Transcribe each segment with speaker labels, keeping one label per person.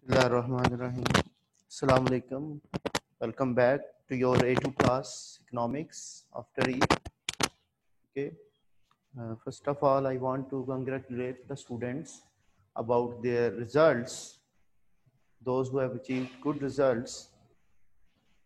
Speaker 1: Bismillahirrahmanirrahim. Assalamu alaikum. Welcome back to your A2 class economics after Eid. Okay. First of all, I want to congratulate the students about their results. Those who have achieved good results,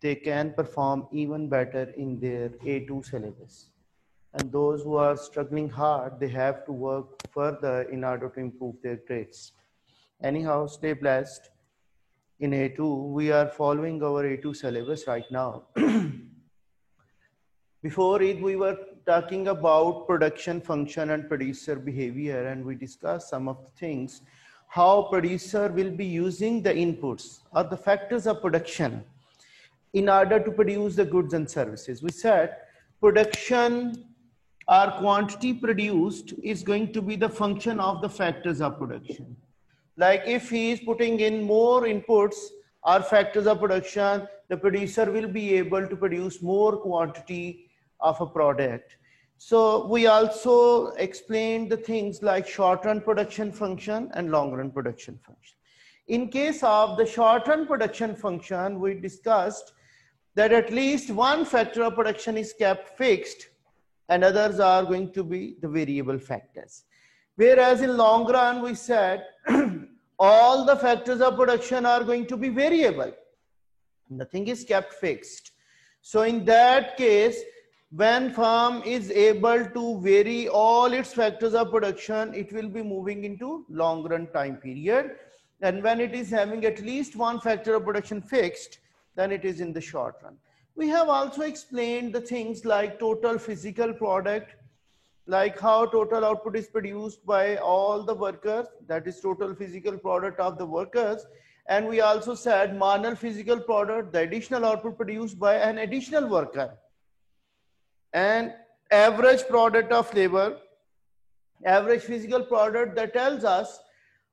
Speaker 1: they can perform even better in their A2 syllabus. And those who are struggling hard, they have to work further in order to improve their grades. Anyhow, stay blessed. In A2, we are following our A2 syllabus right now. Before it, we were talking about production function and producer behavior, and we discussed some of the things, how producer will be using the inputs or the factors of production in order to produce the goods and services. We said production or quantity produced is going to be the function of the factors of production. Like if he is putting in more inputs or factors of production, the producer will be able to produce more quantity of a product. So we also explained the things like short run production function and long run production function. In case of the short run production function, we discussed that at least one factor of production is kept fixed and others are going to be the variable factors. Whereas in long run, we said all the factors of production are going to be variable. Nothing is kept fixed. So in that case, when firm is able to vary all its factors of production, it will be moving into long run time period. And when it is having at least one factor of production fixed, then it is in the short run. We have also explained the things like total physical product, like how total output is produced by all the workers, that is total physical product of the workers. And we also said marginal physical product, the additional output produced by an additional worker. And average product of labor, average physical product, that tells us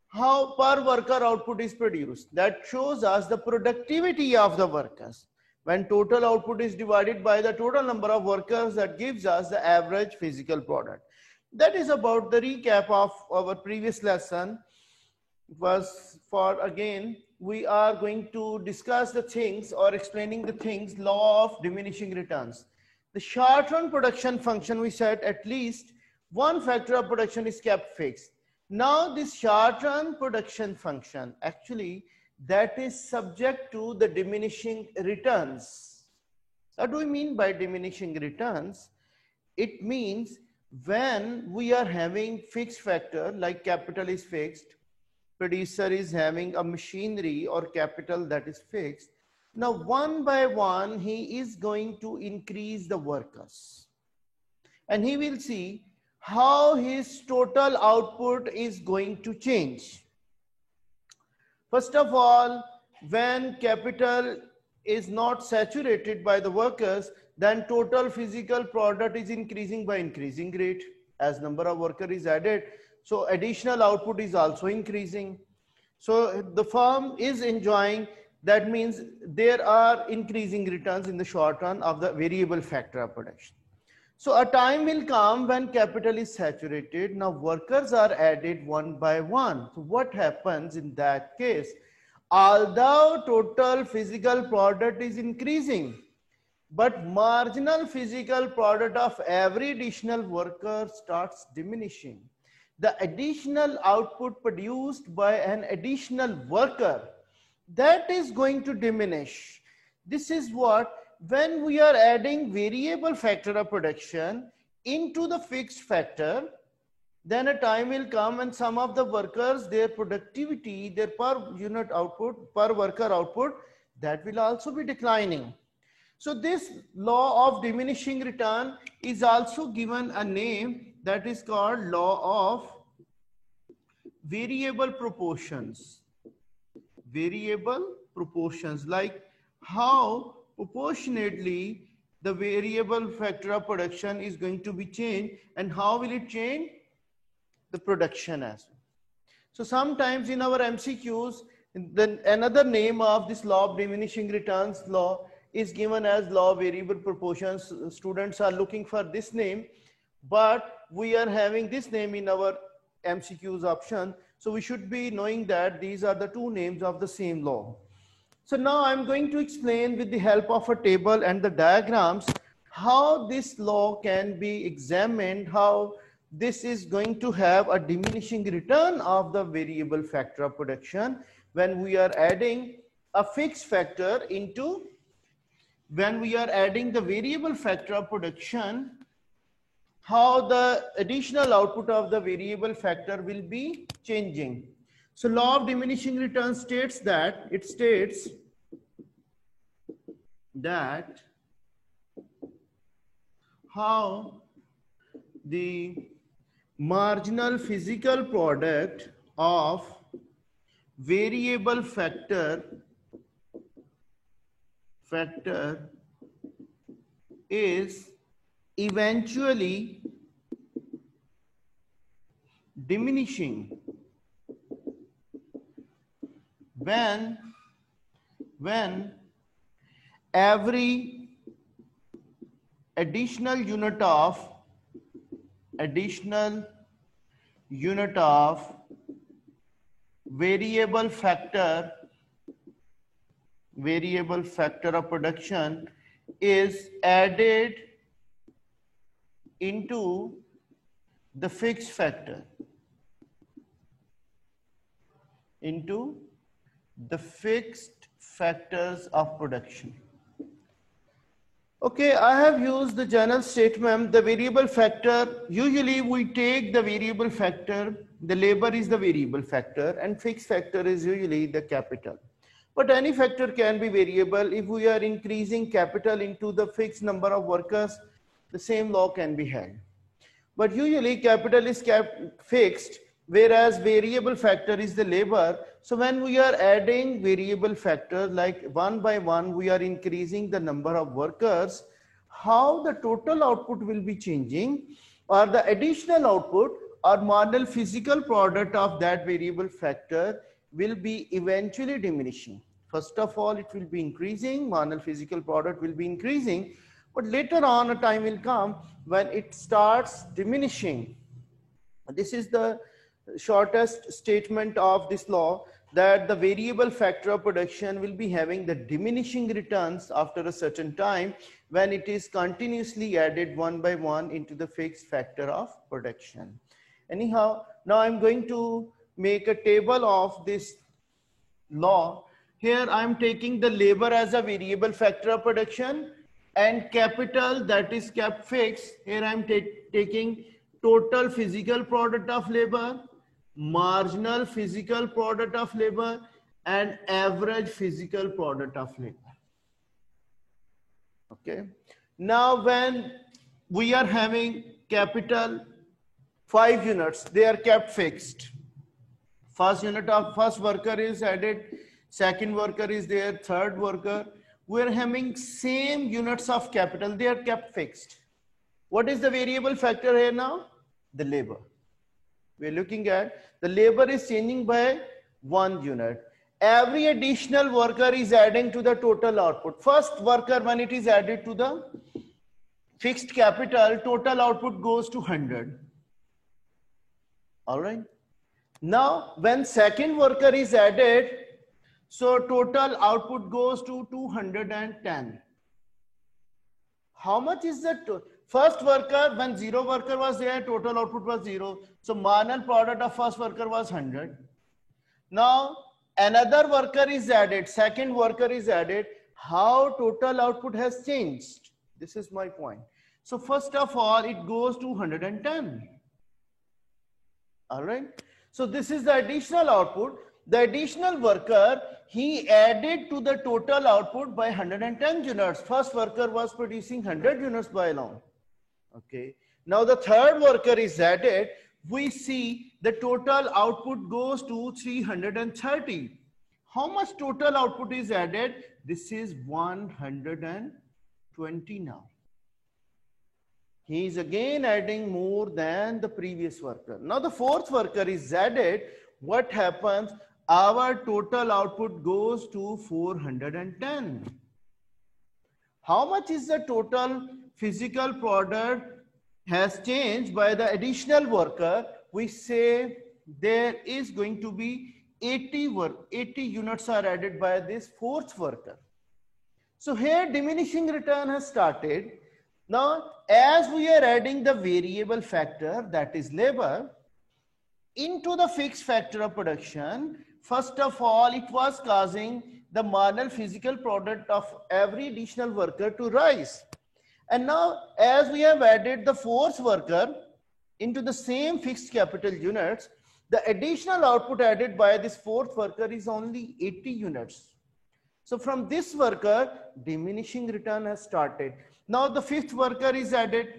Speaker 1: how per worker output is produced. That shows us the productivity of the workers. When total output is divided by the total number of workers, that gives us the average physical product. That is about the recap of our previous lesson. It was for, again, we are going to discuss the things or explaining the things, law of diminishing returns. The short run production function, we said at least one factor of production is kept fixed. Now this short run production function, actually, that is subject to the diminishing returns. What do we mean by diminishing returns? It means when we are having fixed factor, like capital is fixed, producer is having a machinery or capital that is fixed. Now one by one, he is going to increase the workers. And he will see how his total output is going to change. First of all, when capital is not saturated by the workers, then total physical product is increasing by increasing rate as number of workers is added. So additional output is also increasing. So the firm is enjoying, that means there are increasing returns in the short run of the variable factor of production. So a time will come when capital is saturated. Now workers are added one by one. So what happens in that case? Although total physical product is increasing, but marginal physical product of every additional worker starts diminishing. The additional output produced by an additional worker, that is going to diminish. This is what, when we are adding variable factor of production into the fixed factor, then a time will come when some of the workers, their productivity, their per unit output, per worker output, that will also be declining. So this law of diminishing return is also given a name, that is called law of variable proportions. Variable proportions, like how proportionately the variable factor of production is going to be changed, and how will it change? The production as well. So sometimes in our MCQs, then another name of this law of diminishing returns law is given as law of variable proportions. Students are looking for this name, but we are having this name in our MCQs option. So we should be knowing that these are the two names of the same law. So now I'm going to explain with the help of a table and the diagrams how this law can be examined, how this is going to have a diminishing return of the variable factor of production when we are adding a fixed factor into, when we are adding the variable factor of production, how the additional output of the variable factor will be changing. So law of diminishing return states that, it states that how the marginal physical product of variable factor is eventually diminishing when every additional unit of variable factor of production is added into the fixed factor, into the fixed factors of production. Okay, I have used the general statement, the variable factor. Usually we take the variable factor, the labor is the variable factor, and fixed factor is usually the capital. But any factor can be variable. If we are increasing capital into the fixed number of workers, the same law can be held. But usually capital is kept fixed, whereas variable factor is the labor. So when we are adding variable factors, like one by one, we are increasing the number of workers, how the total output will be changing, or the additional output or marginal physical product of that variable factor will be eventually diminishing. First of all, it will be increasing, marginal physical product will be increasing, but later on a time will come when it starts diminishing. This is the shortest statement of this law, that the variable factor of production will be having the diminishing returns after a certain time when it is continuously added one by one into the fixed factor of production. Anyhow, now I'm going to make a table of this law. Here I'm taking the labor as a variable factor of production and capital that is kept fixed. Here I'm taking total physical product of labor, marginal physical product of labor, and average physical product of labor. Okay. Now when we are having capital 5 units, they are kept fixed. First worker is added, second worker is there, third worker. We are having same units of capital, they are kept fixed. What is the variable factor here now? The labor. We are looking at the labor is changing by 1 unit. Every additional worker is adding to the total output. First worker, when it is added to the fixed capital, total output goes to 100. All right. Now, when second worker is added, so total output goes to 210. How much is the first worker? When 0 worker was there, total output was 0. So marginal product of first worker was 100. Now another worker is added, second worker is added. How total output has changed? This is my point. So first of all, it goes to 110. All right. So this is the additional output. The additional worker, he added to the total output by 110 units. First worker was producing 100 units by alone. Okay. Now the third worker is added. We see the total output goes to 330. How much total output is added? This is 120 now. He is again adding more than the previous worker. Now the fourth worker is added. What happens? Our total output goes to 410. How much is the total physical product has changed by the additional worker? We say there is going to be 80 units are added by this fourth worker. So here diminishing return has started. Now, as we are adding the variable factor, that is labor, into the fixed factor of production, first of all, it was causing the marginal physical product of every additional worker to rise. And now, as we have added the fourth worker into the same fixed capital units, the additional output added by this fourth worker is only 80 units. So from this worker, diminishing return has started. Now the fifth worker is added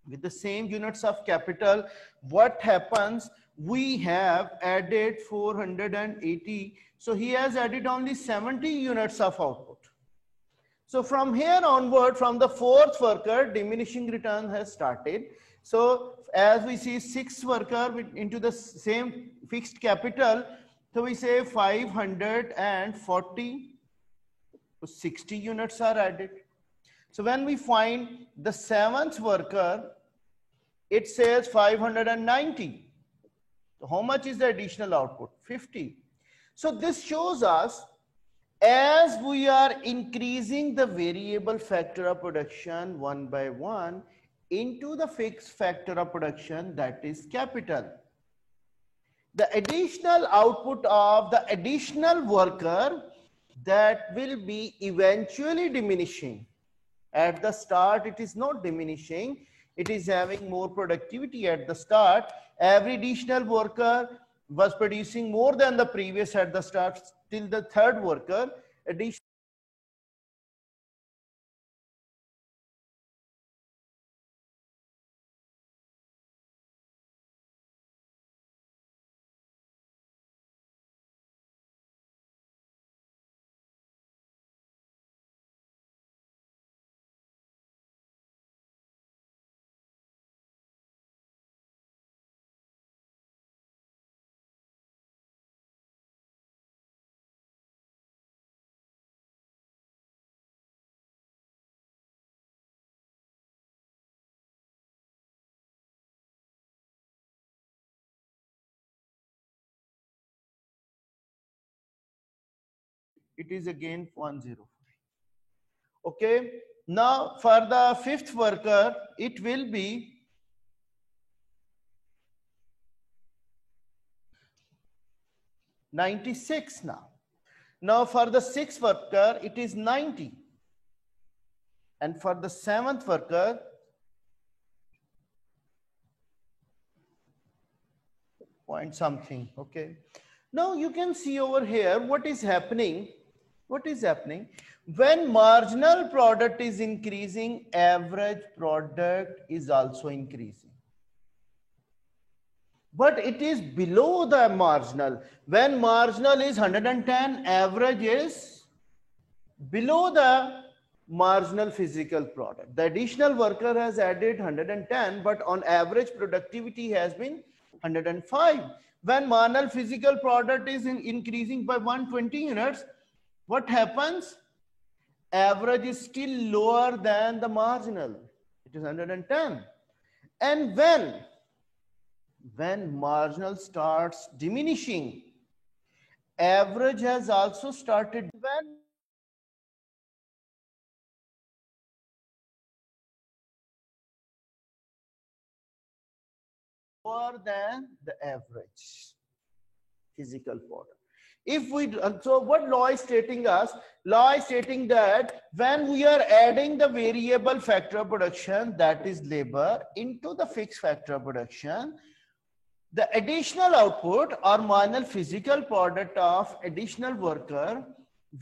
Speaker 1: with the same units of capital. What happens? We have added 480. So he has added only 70 units of output. So from here onward, from the fourth worker, diminishing return has started. So as we see sixth worker into the same fixed capital, so we say 540, 60 units are added. So when we find the seventh worker, it says 590. So how much is the additional output? 50. So this shows us, as we are increasing the variable factor of production one by one into the fixed factor of production, that is capital, the additional output of the additional worker, that will be eventually diminishing. At the start, it is not diminishing. It is having more productivity at the start. Every additional worker was producing more than the previous at the start, till the third worker. Additional it is again 104. Okay. Now for the fifth worker, it will be 96 now. Now for the sixth worker, it is 90. And for the seventh worker, point something. Okay. Now you can see over here what is happening. What is happening? When marginal product is increasing, average product is also increasing. But it is below the marginal. When marginal is 110, average is below the marginal physical product. The additional worker has added 110, but on average productivity has been 105. When marginal physical product is increasing by 120 units, what happens? Average is still lower than the marginal. It is 110. And when marginal starts diminishing, average has also started. When lower than the average physical product. If we, so what law is stating us? Law is stating that when we are adding the variable factor of production, that is labor, into the fixed factor of production, the additional output or marginal physical product of additional worker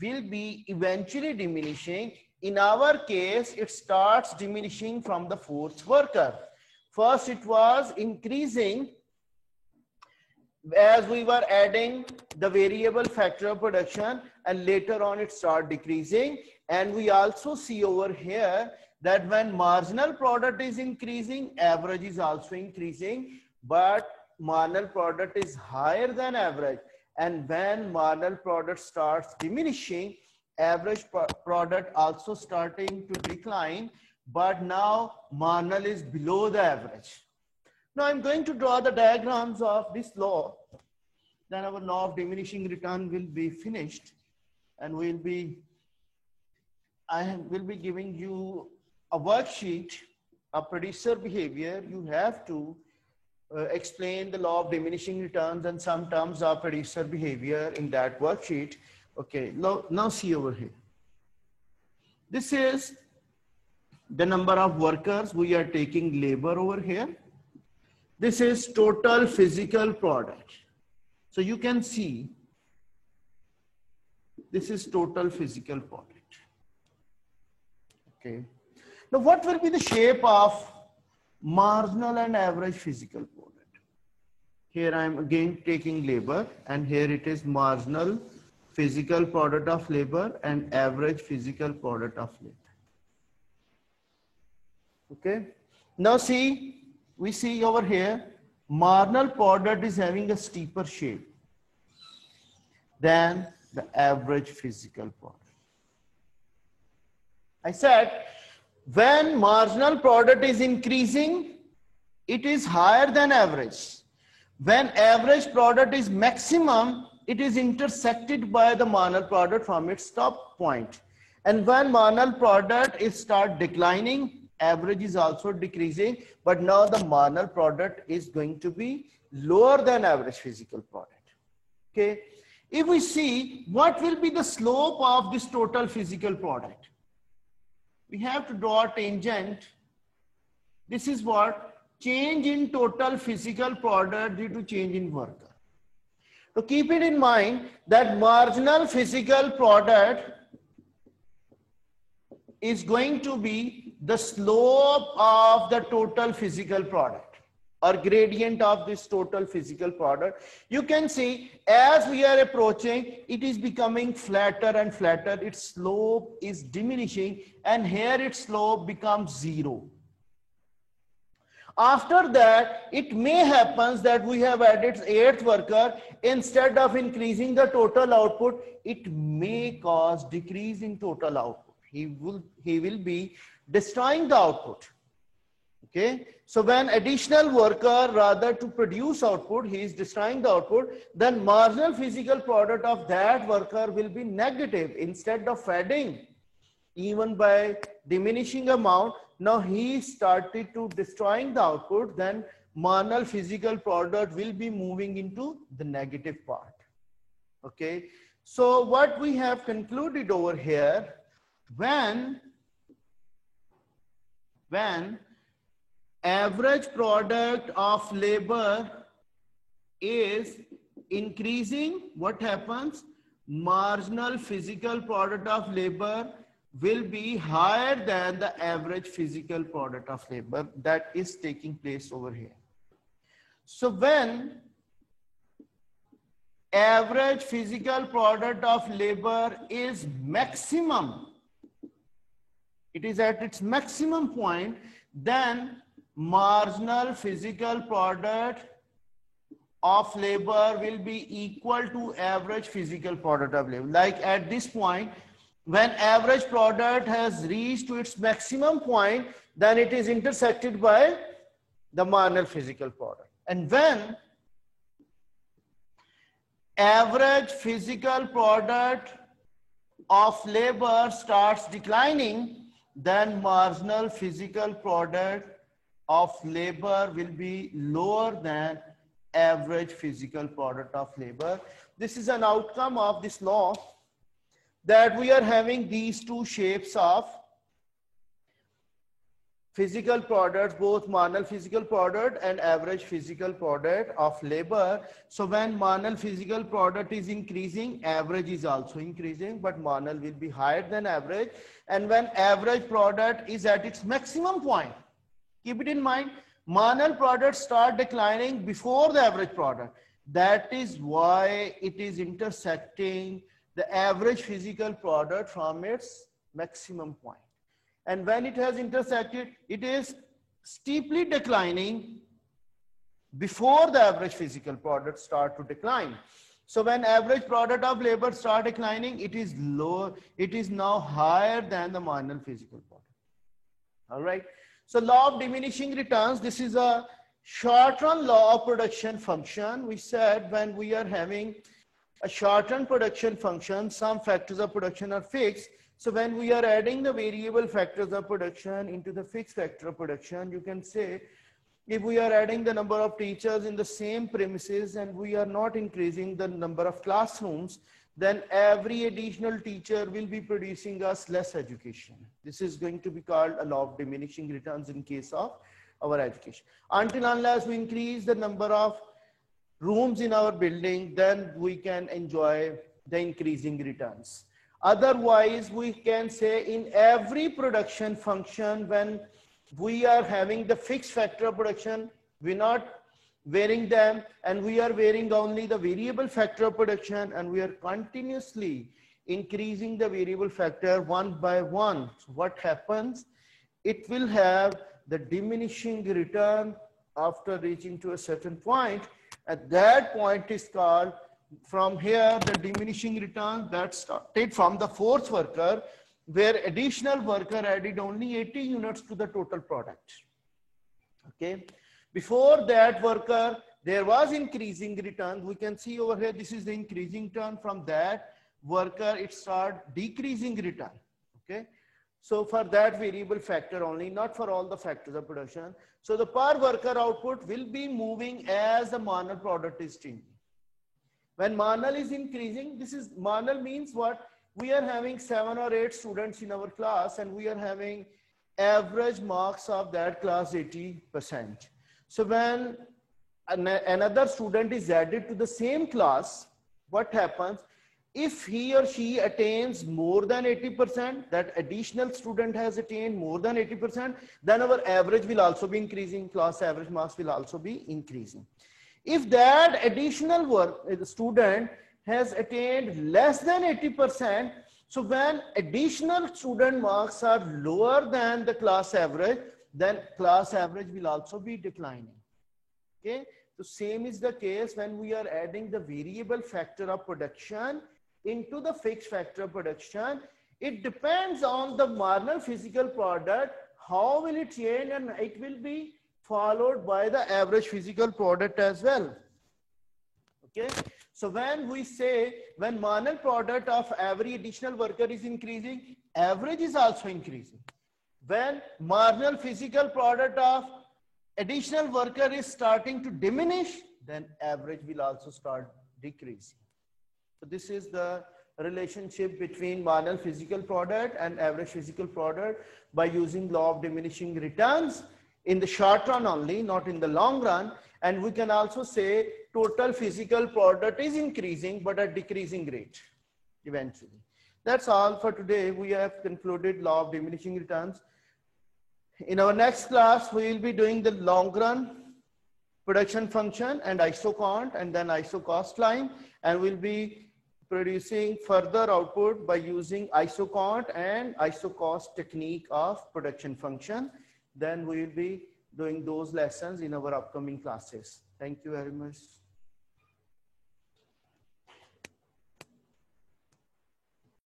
Speaker 1: will be eventually diminishing. In our case, it starts diminishing from the fourth worker. First, it was increasing as we were adding the variable factor of production, and later on it started decreasing. And we also see over here that when marginal product is increasing, average is also increasing, but marginal product is higher than average. And when marginal product starts diminishing, average product also starting to decline, but now marginal is below the average. Now I'm going to draw the diagrams of this law. Then our law of diminishing return will be finished, and I will be giving you a worksheet, a producer behavior. You have to explain the law of diminishing returns and some terms of producer behavior in that worksheet. Okay, now see over here. This is the number of workers. We are taking labor over here. This is total physical product. So you can see this is total physical product. Okay. Now what will be the shape of marginal and average physical product? Here I am again taking labor, and here it is marginal physical product of labor and average physical product of labor. Okay. Now see, we see over here, marginal product is having a steeper shape than the average physical product. I said, when marginal product is increasing, it is higher than average. When average product is maximum, it is intersected by the marginal product from its top point. And when marginal product is start declining, average is also decreasing, but now the marginal product is going to be lower than average physical product. Okay. If we see what will be the slope of this total physical product, we have to draw a tangent. This is what change in total physical product due to change in worker. So keep it in mind that marginal physical product is going to be the slope of the total physical product or gradient of this total physical product. You can see as we are approaching, it is becoming flatter and flatter. Its slope is diminishing, and here its slope becomes 0. After that, it may happen that we have added 8th worker. Instead of increasing the total output, it may cause decrease in total output. He will be destroying the output. Okay. So when additional worker, rather to produce output, he is destroying the output, then marginal physical product of that worker will be negative. Instead of adding, even by diminishing amount, now he started to destroying the output, then marginal physical product will be moving into the negative part. Okay. So what we have concluded over here, when average product of labor is increasing, what happens? Marginal physical product of labor will be higher than the average physical product of labor. That is taking place over here. So when average physical product of labor is maximum, it is at its maximum point, then marginal physical product of labor will be equal to average physical product of labor. Like at this point, when average product has reached to its maximum point, then it is intersected by the marginal physical product. And when average physical product of labor starts declining, then marginal physical product of labor will be lower than average physical product of labor. This is an outcome of this law, that we are having these two shapes of physical products, both marginal physical product and average physical product of labor. So when marginal physical product is increasing, average is also increasing, but marginal will be higher than average. And when average product is at its maximum point, keep it in mind, marginal products start declining before the average product. That is why it is intersecting the average physical product from its maximum point. And when it has intersected, it is steeply declining before the average physical product start to decline. So when average product of labor start declining, it is lower, it is now higher than the marginal physical product. All right. So law of diminishing returns, this is a short-run law of production function, we said when we are having a short-run production function, some factors of production are fixed. So when we are adding the variable factors of production into the fixed factor of production, you can say if we are adding the number of teachers in the same premises and we are not increasing the number of classrooms, then every additional teacher will be producing us less education. This is going to be called a law of diminishing returns in case of our education. Until unless we increase the number of rooms in our building, then we can enjoy the increasing returns. Otherwise, we can say in every production function, when we are having the fixed factor of production, we're not varying them, and we are varying only the variable factor of production, and we are continuously increasing the variable factor one by one. So what happens? It will have the diminishing return after reaching to a certain point. At that point is called, from here, the diminishing return that started from the fourth worker, where additional worker added only 80 units to the total product. Okay. Before that worker, there was increasing return. We can see over here, this is the increasing return. From that worker, it started decreasing return. Okay. So for that variable factor only, not for all the factors of production. So the per worker output will be moving as the marginal product is changing. When marginal is increasing, this is marginal means what? We are having 7 or 8 students in our class and we are having average marks of that class 80%. So when another student is added to the same class, what happens? If he or she attains more than 80%, that additional student has attained more than 80%, then our average will also be increasing, class average marks will also be increasing. If that additional student has attained less than 80%, so when additional student marks are lower than the class average, then class average will also be declining. Okay, so same is the case when we are adding the variable factor of production into the fixed factor of production. It depends on the marginal physical product, how will it change, and it will be followed by the average physical product as well. Okay, so when we say when marginal product of every additional worker is increasing, average is also increasing. When marginal physical product of additional worker is starting to diminish, then average will also start decreasing. So this is the relationship between marginal physical product and average physical product by using law of diminishing returns in the short run only, not in the long run. And we can also say total physical product is increasing but at decreasing rate eventually. That's all for today. We have concluded law of diminishing returns. In our next class, we will be doing the long run production function and isocont and then isocost line, and we'll be producing further output by using isocont and isocost technique of production function. Then we will be doing those lessons in our upcoming classes. Thank you very much.